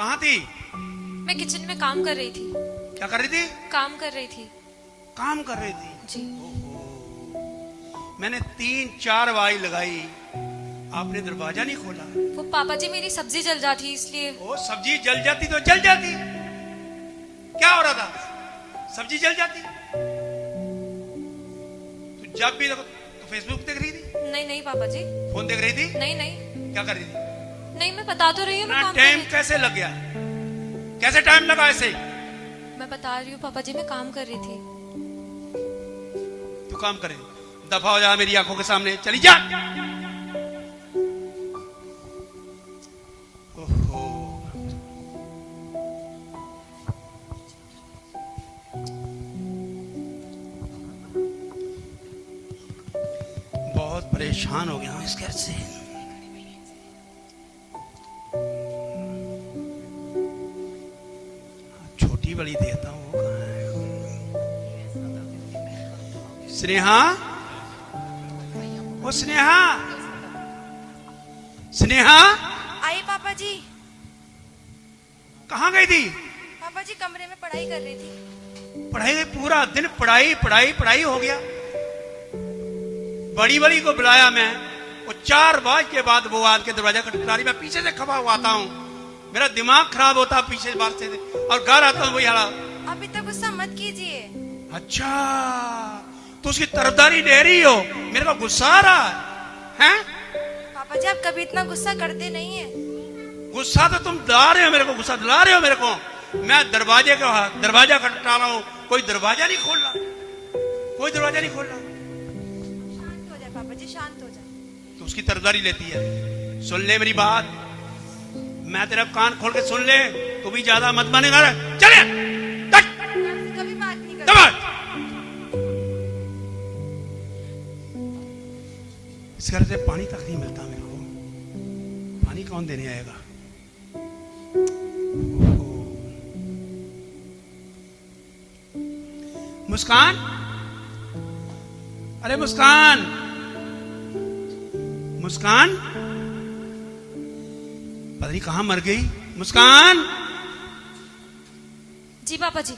कहाँ थी? मैं किचन में काम कर रही थी। क्या कर रही थी? काम कर रही थी काम कर रही थी जी। मैंने 3-4 वाई लगाई, आपने दरवाजा नहीं खोला। वो पापा जी मेरी सब्जी जल जाती इसलिए। ओ सब्जी जल जाती तो जल जाती, क्या हो रहा था? सब्जी जल जाती तो जब भी देखो तो फेसबुक देख रही थी? नहीं नहीं पापा जी। फोन देख रही थी? नहीं नहीं क्या कर रही थी? नहीं, मैं बता तो रही हूँ। मैं काम कर टाइम रही थी। कैसे लग गया? कैसे टाइम लगा ऐसे? मैं बता रही हूँ पापा जी, मैं काम कर रही थी। तू काम करे, दफा हो जा मेरी आंखों के सामने, चली जा। ओहो, बहुत परेशान हो गया हूं इस घर से। छोटी बड़ी देता हूं, वो कहाँ है? स्नेहा, ओ स्नेहा, स्नेहा आइए पापा जी। कहाँ गई थी? पापा जी कमरे में पढ़ाई कर रही थी। पढ़ाई? पूरा दिन पढ़ाई पढ़ाई पढ़ाई हो गया। बड़ी बड़ी को बुलाया मैं, वो 4 बजे के बाद वो आज के दरवाजा खटखटारी, मैं पीछे से खपा हुआ आता हूँ, मेरा दिमाग खराब होता पीछे बार से, और घर आता हूँ वही हाल। अभी तक गुस्सा मत कीजिए। अच्छा, तो उसकी तरफदारी ले रही हो, मेरे को गुस्सा आ रहा है? पापा जी आप कभी इतना गुस्सा करते नहीं है। गुस्सा तो तुम दिला रहे हो मेरे को, गुस्सा दिला रहे हो मेरे को। मैं दरवाजा खटखटा रहा हूँ, कोई दरवाजा नहीं खोल रहा, कोई दरवाजा नहीं खोल रहा। शांत हो जाए पापा जी, शांत हो जाए। तो उसकी तरफदारी लेती है। सुन ले मेरी बात, मैं तेरा कान खोल के सुन ले, तू भी ज्यादा मत बनेगा। चले कभी बात नहीं करती। इस घर से पानी तक नहीं मिलता मेरे को, पानी कौन देने आएगा? मुस्कान, अरे मुस्कान, मुस्कान, पता नहीं कहां मर गई। मुस्कान, जी पापा जी।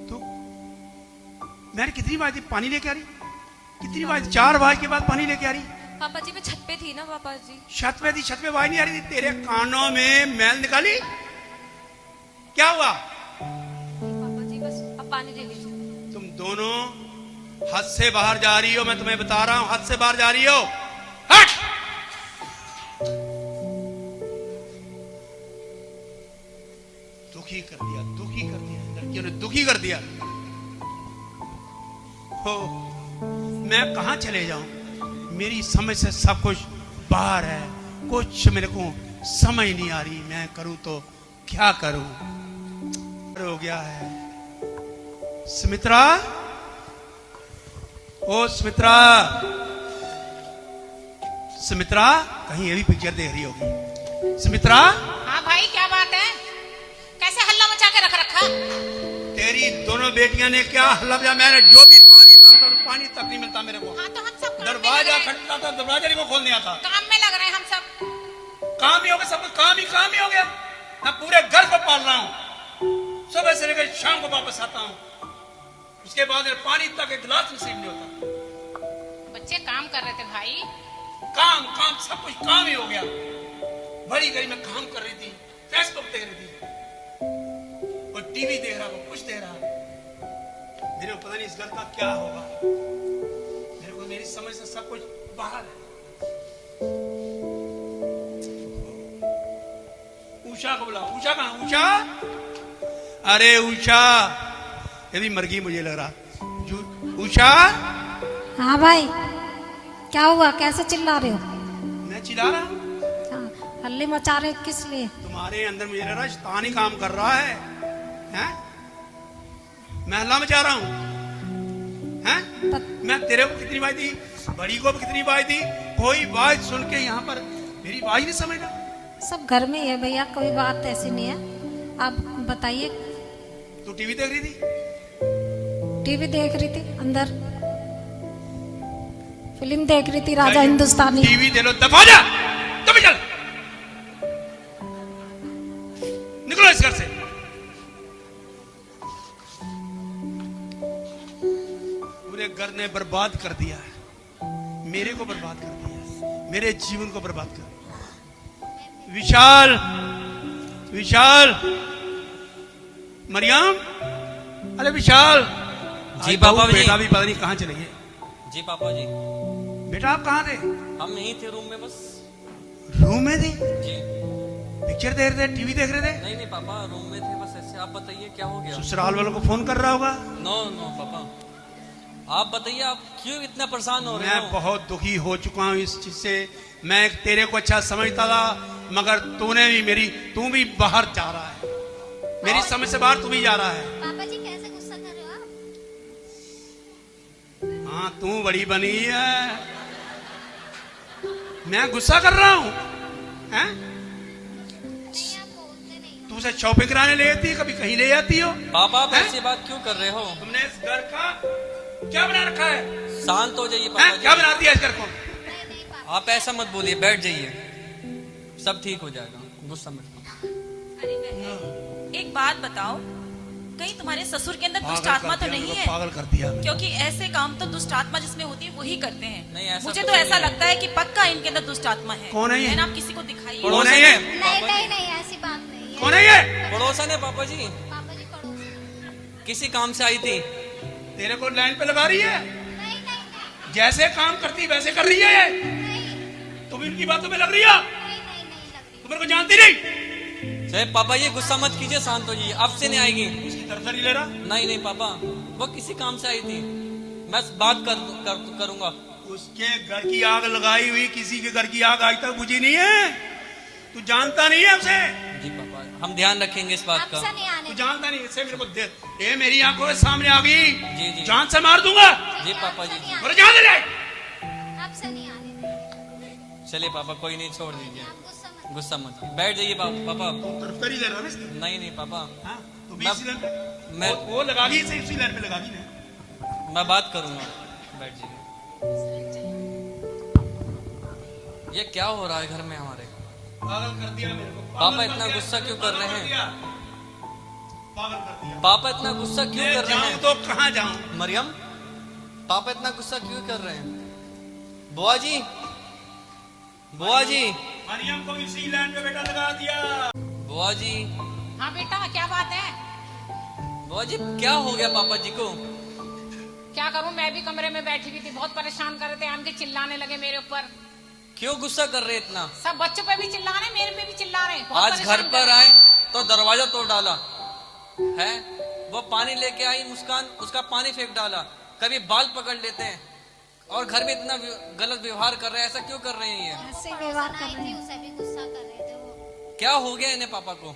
तो मैंने कितनी बार थी पानी लेके आ रही? कितनी बार? 4 बजे के बाद पानी लेके आ रही? पापा जी मैं छत पे थी ना पापा जी। छत पे थी, छत पे आवाज नहीं आ रही थी? तेरे कानों में मैल निकाली? क्या हुआ? पापा जी बस अब पानी ले लीजिए। तुम दोनों हद से बाहर जा रही हो, मैं तुम्हें बता रहा हूं, हद से बाहर जा रही हो। हट! दुखी कर दिया, दुखी कर दिया, लड़कियों ने दुखी कर दिया। हो, मैं कहां चले जाऊं? मेरी समझ से सब कुछ बाहर है, कुछ मेरे को समझ नहीं आ रही, मैं करूं तो क्या करूं? हो गया है। सुमित्रा, ओ सुमित्रा, सुमित्रा, कहीं ये भी पिक्चर देख रही होगी। सुमित्रा। हाँ भाई क्या बात है? कैसे हल्ला मचा के रख रखा? तेरी दोनों बेटियां ने क्या हल्ला मचा? मैंने जो भी पानी मांगता पानी तक नहीं मिलता मेरे को। हाँ तो हम सब दरवाजा खटखटाता, दरवाजा नहीं को खोलने आता। काम में लग रहे हैं हम सब। काम ही हो गया, सब कुछ काम ही हो गया। मैं पूरे घर को पाल रहा हूँ, सुबह से लेकर शाम को वापस आता हूँ, उसके बाद पानी तक एक गिलास नसीब नहीं होता। बच्चे काम कर रहे थे भाई। काम काम सब कुछ काम ही हो गया। बड़ी गई में काम कर रही थी, फेसबुक देख रही थी, और टीवी देख रहा, वो कुछ देख रहा। मेरे को पता नहीं इस घर का क्या होगा, मेरे को मेरी समझ से सब कुछ बाहर है। उषा को बुला। उषा कहाँ? उषा, अरे उषा, ये भी मर गई मुझे लग रहा। उषा। हाँ भाई, क्या हुआ? कैसे चिल्ला रहे हो? मैं चिल्ला रहा हूँ? हाँ, हल्ले मचा रहे हो किस लिए? तुम्हारे अंदर मुझे लग रहा है शैतानी काम कर रहा है, हैं? मैं हल्ला मचा रहा हूँ, हैं? मैं तेरे को कितनी बात दी, बड़ी को भी कितनी बात दी, कोई बात सुन के यहाँ पर मेरी बात ही नहीं समझना। सब घर में ही है भैया, कोई बात ऐसी नहीं है। आप बताइए। तू टीवी देख रही थी? टीवी देख रही थी, अंदर फिल्म देख रही थी, राजा हिंदुस्तानी। टीवी दे लो, दफा जा, तुम चल। उसने बर्बाद कर दिया है, मेरे को बर्बाद कर दिया है, मेरे जीवन को बर्बाद कर दिया। विशाल, विशाल, मरियम, अरे विशाल जी आज पापा बहू जी। बेटा भी पता नहीं कहाँ चले गए। जी पापा जी, बेटा आप कहाँ थे? हम यहीं थे रूम में बस। रूम में थे? जी पिक्चर देख रहे थे, टीवी देख रहे थे? नहीं नहीं पापा, रूम में थे बस ऐसे। आप बताइए क्या हो गया? ससुराल वालों को फोन कर रहा होगा। नो नो पापा, आप बताइए आप क्यों इतना परेशान हो रहे मैं हो? बहुत दुखी हो चुका हूँ इस चीज से। मैं तेरे को अच्छा समझता था, मगर तूने भी तू भी बाहर जा रहा है, मेरी समझ से बाहर तू भी जा रहा है। पापा जी कैसे गुस्सा कर रहे हो आप? हाँ तू बड़ी बनी है, मैं गुस्सा कर रहा हूँ? हैं? नहीं आप बोलते नहीं हो। तू उसे शॉपिंग कराने ले जाती है, कभी कहीं ले जाती हो? पापा आप हैं? ऐसी बात क्यों कर रहे हो? तुमने इस घर का क्या बना रखा है? शांत हो जाइए हैं? पापा क्या जी। बना दिया इस घर को? नहीं नहीं पापा। आप ऐसा मत बोलिए, बैठ जाइए, सब ठीक हो जाएगा, गुस्सा मत करो। अरे बहन, एक बात बताओ, कहीं तुम्हारे ससुर के अंदर दुष्ट पागल आत्मा कर तो दिया, नहीं मेरे है? को पागल कर दिया। क्योंकि ऐसे काम तो दुष्ट आत्मा जिसमें होती है वही करते हैं। नहीं, ऐसा मुझे कुछ तो ऐसा नहीं है। लगता है कि पक्का इनके अंदर दुष्ट आत्मा है। कौन है ये? बहन, आप किसी को दिखाइए। कौन है ये? नहीं नहीं नहीं ऐसी बात नहीं है। कौन है ये? पड़ोसन है पापा जी, पापा जी पड़ोस। किसी काम से आई थी। तेरे को लाइन पे लगा रही है, नहीं नहीं जैसे काम करती वैसे कर रही है ये। नहीं तुम इनकी बातों में लग रही हो, नहीं नहीं नहीं लग रही। तुम मेरे को जानती नहीं। चाहे पापा ये गुस्सा मत कीजिए, शांत हो जाइए, अब से नहीं आएगी। उसकी तरफ से नहीं ले रहा। नहीं नहीं पापा, वो किसी काम से आई थी, मैं बात करूंगा। उसके घर की आग लगाई हुई किसी के घर की आग आज तक बुझी नहीं है। तू जानता नहीं है उसे, जी पापा, हम ध्यान रखेंगे इस बात आपसे का। नहीं आने तू देंगे। जानता नहीं। इससे मेरे को दे, ये मेरी आंखों के सामने आ गई, जी, जी। जान से मार दूंगा। जी पापा जी, और जान ले जाए। आपसे नहीं आने देंगे। चलिए पापा, कोई नहीं, छोड़ दीजिए, आप गुस्सा मत। गुस्सा मत, बैठ जाइए पापा। तू तरफ कर ही ले रहा है इसकी। नहीं नहीं पापा, हाँ, तू भी मैं- इसी लाइन पे मैं- वो लगागी, इसे उसी लाइन पे लगागी ना। मैं बात करूंगा, बैठ जाइए। ये क्या हो रहा है घर में हमारे? पागल कर दिया मेरे को। पापा पागल इतना कर दिया, गुस्सा क्यों कर रहे हैं? दिया। पागल कर दिया। पापा इतना गुस्सा क्यों मैं कर रहे जाऊं हैं? तो कहाँ जाऊं? मरियम, पापा इतना गुस्सा क्यों कर रहे हैं? बुआ जी, बुआ जी, मरियम को इसी लाइन पे बेटा लगा दिया। बुआ जी, हाँ बेटा, क्या बात है? बुआ जी, क्या हो गया पापा जी को? क्या करूं, मैं भी कमरे में बैठी हुई थी, बहुत परेशान कर रहे थे, आन के चिल्लाने लगे मेरे ऊपर। क्यों गुस्सा कर रहे इतना? सब बच्चों पे भी चिल्ला रहे, मेरे पे भी चिल्ला रहे, बहुत आज परेशान घर कर पर रहे आए हैं। तो दरवाजा तोड़ डाला है। वो पानी लेके आई मुस्कान, उसका पानी फेंक डाला। कभी बाल पकड़ लेते हैं और घर में इतना गलत व्यवहार कर रहे हैं। ऐसा क्यों कर रहे हैं ये? ऐसे ही व्यवहार पड़ोसन कर आई रहे थी, हैं। उसे भी गुस्सा कर रहे थे वो। क्या हो गया इन्हें पापा को?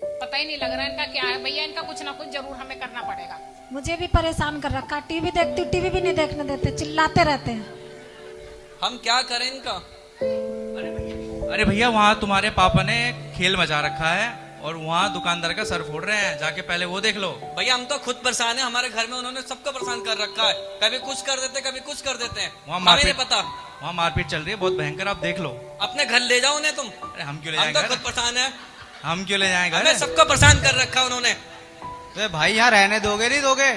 पता ही नहीं लग रहा इनका क्या है। भैया, इनका कुछ ना कुछ जरूर हमें करना पड़ेगा। मुझे भी परेशान कर रखा, टीवी देखती हूँ, टीवी भी नहीं देखने देते, चिल्लाते रहते हैं। हम क्या करें इनका? अरे भैया, वहाँ तुम्हारे पापा ने खेल मचा रखा है और वहाँ दुकानदार का सर फोड़ रहे हैं, जाके पहले वो देख लो। भैया हम तो खुद परेशान है, हमारे घर में उन्होंने सबको परेशान कर रखा है। कभी कुछ कर देते, कभी कुछ कर देते हैं, वहाँ हमें नहीं मारपीट पता। वहाँ मारपीट चल रही है बहुत भयंकर, आप देख लो। अपने घर ले जाओ उन्हें तुम। अरे हम क्यों ले हम जाएंगे तो खुद घर? परेशान है, हम क्यों ले जाएंगे हमें घर? सबको परेशान कर रखा उन्होंने। तो भाई यहाँ रहने दोगे नहीं दोगे?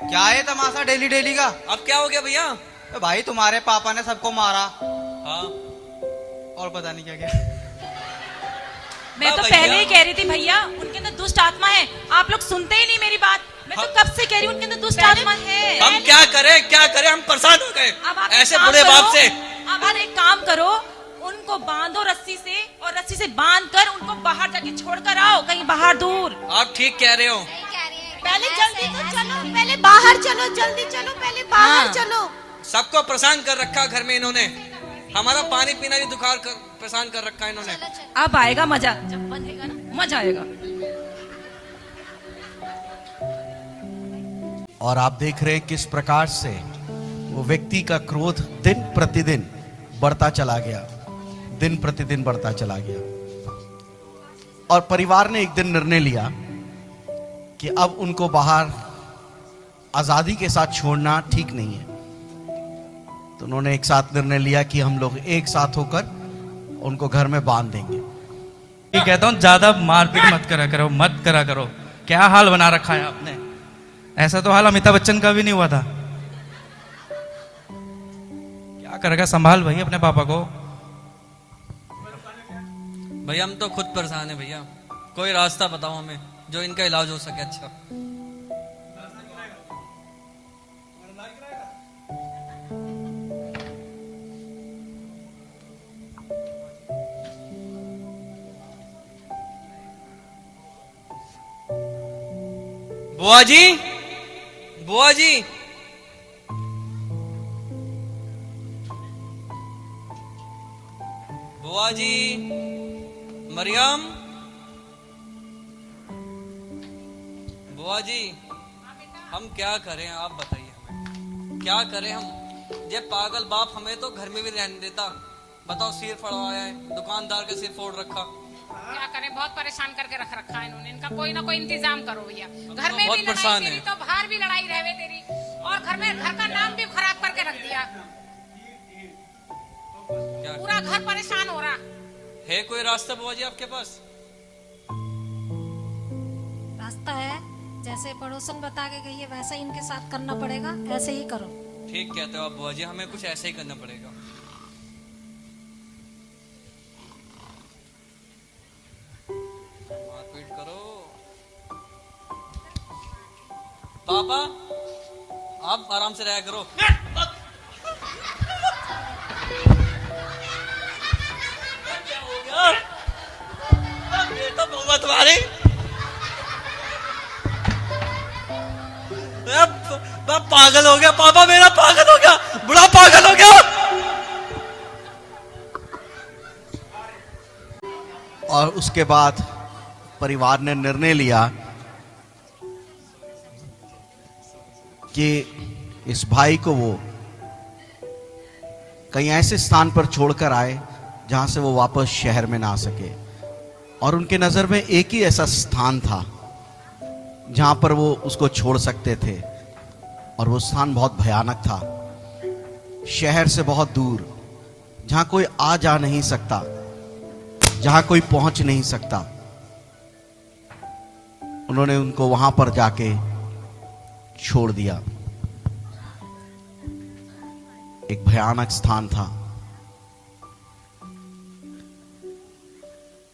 क्या है तमाशा डेली डेली का? अब क्या हो गया भैया? तो भाई तुम्हारे पापा ने सबको मारा हाँ, और पता नहीं क्या क्या। मैं तो भैया। पहले ही कह रही थी भैया, उनके अंदर दुष्ट आत्मा है। आप लोग सुनते ही नहीं मेरी बात। मैं तो कब से कह रही हूँ उनके अंदर दुष्ट आत्मा है। हम क्या करें, क्या करें? हम परेशान हो गए अब आप ऐसे एक काम बुरे करो, बाप से। अब आप एक काम करो, उनको बांधो रस्सी से, और रस्सी से बांध कर उनको बाहर जाके छोड़ कर आओ, कहीं बाहर दूर। आप ठीक कह रहे हो। सही कह रही है। पहले ऐसे जल्दी है, तो ऐसे चलो, है। पहले बाहर चलो, जल्दी चलो, पहले बाहर हाँ। चलो। सबको परेशान कर रखा घर में इन्होंने। हमारा पानी पीना भी परेशान कर रखा है इन्होंने। चलो चलो। अब आएगा मजा, जब बंधेगा ना मजा आएगा। और आप देख रहे हैं किस प्रकार से वो व्यक्ति का क्रोध दिन प्रतिदिन बढ़ता चला गया, दिन प्रतिदिन बढ़ता चला गया। और परिवार ने एक दिन निर्णय लिया कि अब उनको बाहर आजादी के साथ छोड़ना ठीक नहीं है। तो उन्होंने एक साथ निर्णय लिया कि हम लोग एक साथ होकर उनको घर में बांध देंगे। ये कहता हूँ ज्यादा मारपीट मत करा करो, मत करा करो। क्या हाल बना रखा है आपने? ऐसा तो हाल अमिताभ बच्चन का भी नहीं हुआ था। करेगा? संभाल भाई अपने पापा को। भैया हम तो खुद परेशान है भैया, कोई रास्ता बताओ हमें जो इनका इलाज हो सके। अच्छा बुआ जी, बुआ जी, बुआ जी, मरियम, बुआ जी, हम क्या करें आप बताइए हमें, क्या करें हम? ये पागल बाप हमें तो घर में भी रहने देता। बताओ, सिर फड़वाया है, दुकानदार का सिर फोड़ रखा। क्या करें, बहुत परेशान करके रख रखा है इन्होंने। इनका कोई ना कोई इंतजाम करो भैया। घर में बहुत भी परेशान लड़ाई तेरी है। तो बाहर भी लड़ाई रहवे तेरी, और घर में घर का नाम भी खराब करके रख दिया। क्या पूरा घर परेशान हो रहा है? कोई रास्ता बुआ जी आपके पास? रास्ता है, जैसे पड़ोसन बता के गई है वैसा ही इनके साथ करना पड़ेगा, ऐसे ही करो। ठीक कहते हो आप बुआ जी, हमें कुछ ऐसे ही करना पड़ेगा। मारपीट करो। पापा आप आराम से रहा करो। बेटा बहुआ तुम्हारी पागल हो गया, पापा मेरा पागल हो गया, बड़ा पागल हो गया। और उसके बाद परिवार ने निर्णय लिया कि इस भाई को वो कहीं ऐसे स्थान पर छोड़कर आए जहां से वो वापस शहर में ना आ सके। और उनके नजर में एक ही ऐसा स्थान था जहां पर वो उसको छोड़ सकते थे, और वो स्थान बहुत भयानक था, शहर से बहुत दूर, जहां कोई आ जा नहीं सकता, जहां कोई पहुंच नहीं सकता। उन्होंने उनको वहां पर जाके छोड़ दिया। एक भयानक स्थान था।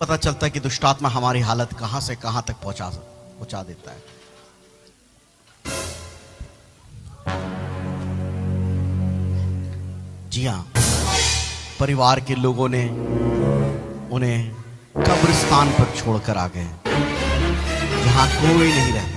पता चलता है कि दुष्टात्मा हमारी हालत कहां से कहां तक पहुंचा देता है। जी हां, परिवार के लोगों ने उन्हें कब्रिस्तान पर छोड़कर आ गए जहां कोई नहीं रहता।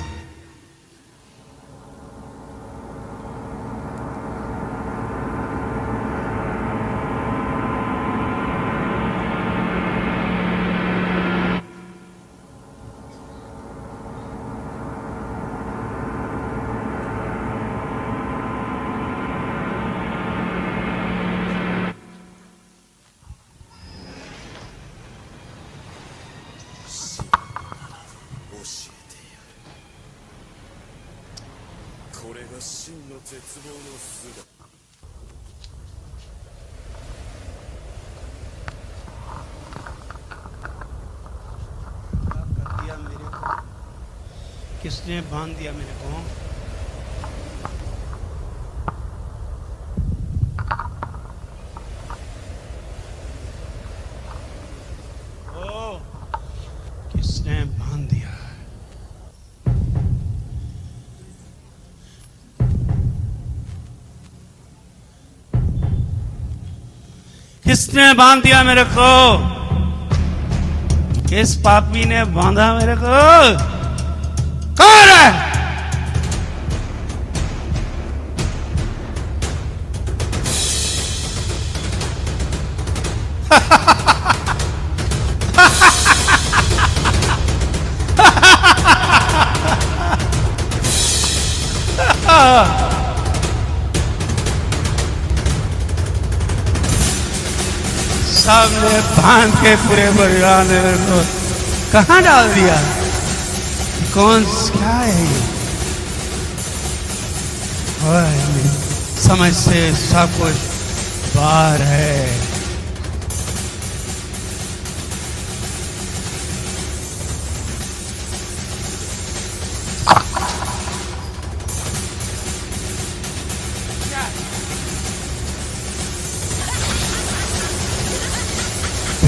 किसने बांध दिया मेरे को? ओ, किसने बांध दिया? किसने बांध दिया मेरे को? किस पापी ने बांधा मेरे को? कौन है? सबने बांध के पूरे परिवार ने मेरे को कहाँ डाल दिया? कौन क्या है ये? समझ से सब कुछ बाहर है।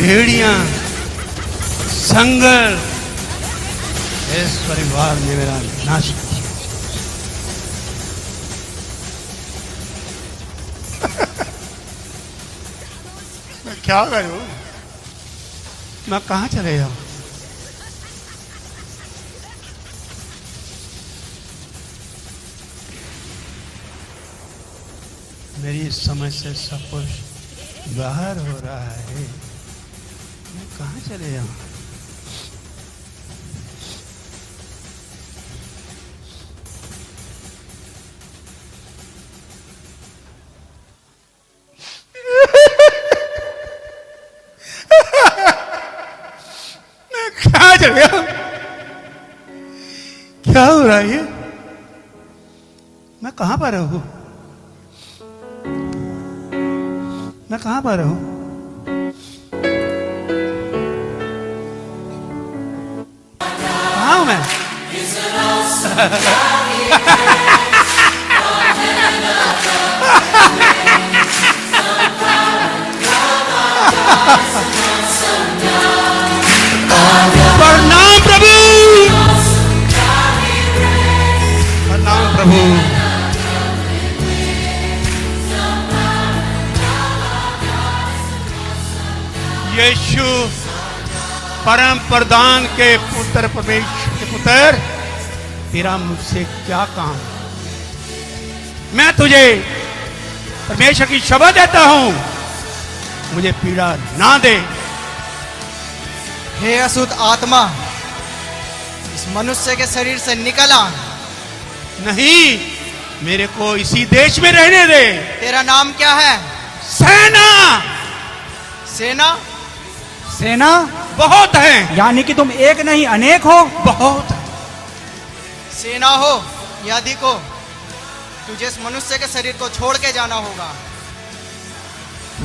भेड़ियां, संगर इस परिवार ने मेरा नाश किया। मैं क्या करूं? मैं कहां चले जाऊं? मेरी समझ से सब कुछ बाहर हो रहा है। मैं कहां चले जाऊं? मैं कहां चले जाऊं? क्या हो रहा है ये? मैं कहां पर हूं? मैं कहां पर हूं? कहां हूं मैं? प्रणाम प्रभु, प्रणाम प्रभु। यीशु परम प्रधान के पुत्र, परमेश्वर के पुत्र, तेरा मुझसे क्या काम? मैं तुझे परमेश्वर की शपथ देता हूं, मुझे पीड़ा ना दे। हे अशुद्ध आत्मा, इस मनुष्य के शरीर से निकल आ। नहीं, मेरे को इसी देश में रहने दे। तेरा नाम क्या है? सेना। सेना? सेना बहुत है। यानी कि तुम एक नहीं अनेक हो। बहुत है। सेना हो या अधिक हो, तुझे इस मनुष्य के शरीर को छोड़ के जाना होगा।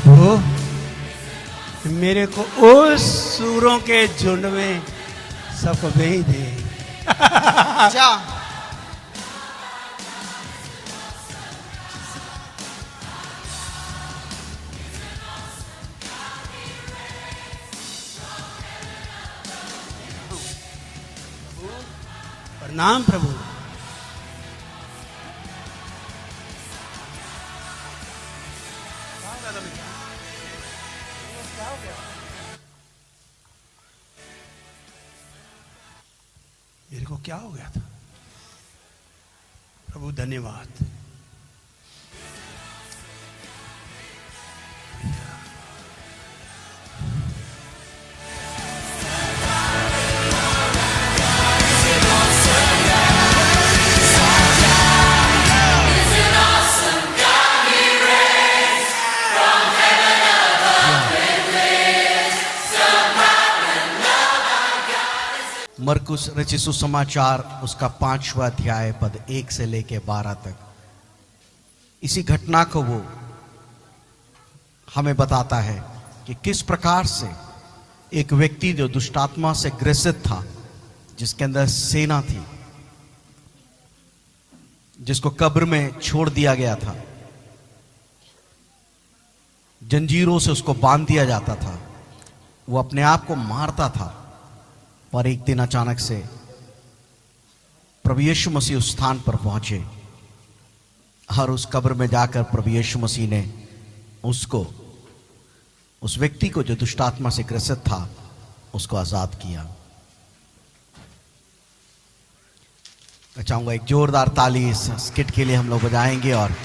वो मेरे को उस सूरों के झुंड में सबको भेज दे। जा। प्रणाम प्रभु। मेरे को क्या हो गया था? प्रभु धन्यवाद। मरकुस रचित सुसमाचार उसका 5वां अध्याय पद 1 से लेके 12 तक इसी घटना को वो हमें बताता है कि किस प्रकार से एक व्यक्ति जो दुष्टात्मा से ग्रसित था, जिसके अंदर सेना थी, जिसको कब्र में छोड़ दिया गया था, जंजीरों से उसको बांध दिया जाता था, वो अपने आप को मारता था। पर एक दिन अचानक से प्रभु यीशु मसीह उस स्थान पर पहुंचे और उस कब्र में जाकर प्रभु यीशु मसीह ने उसको, उस व्यक्ति को जो दुष्टात्मा से ग्रसित था, उसको आजाद किया। मैं चाहूंगा एक जोरदार ताली इस स्किट के लिए हम लोग बजाएंगे और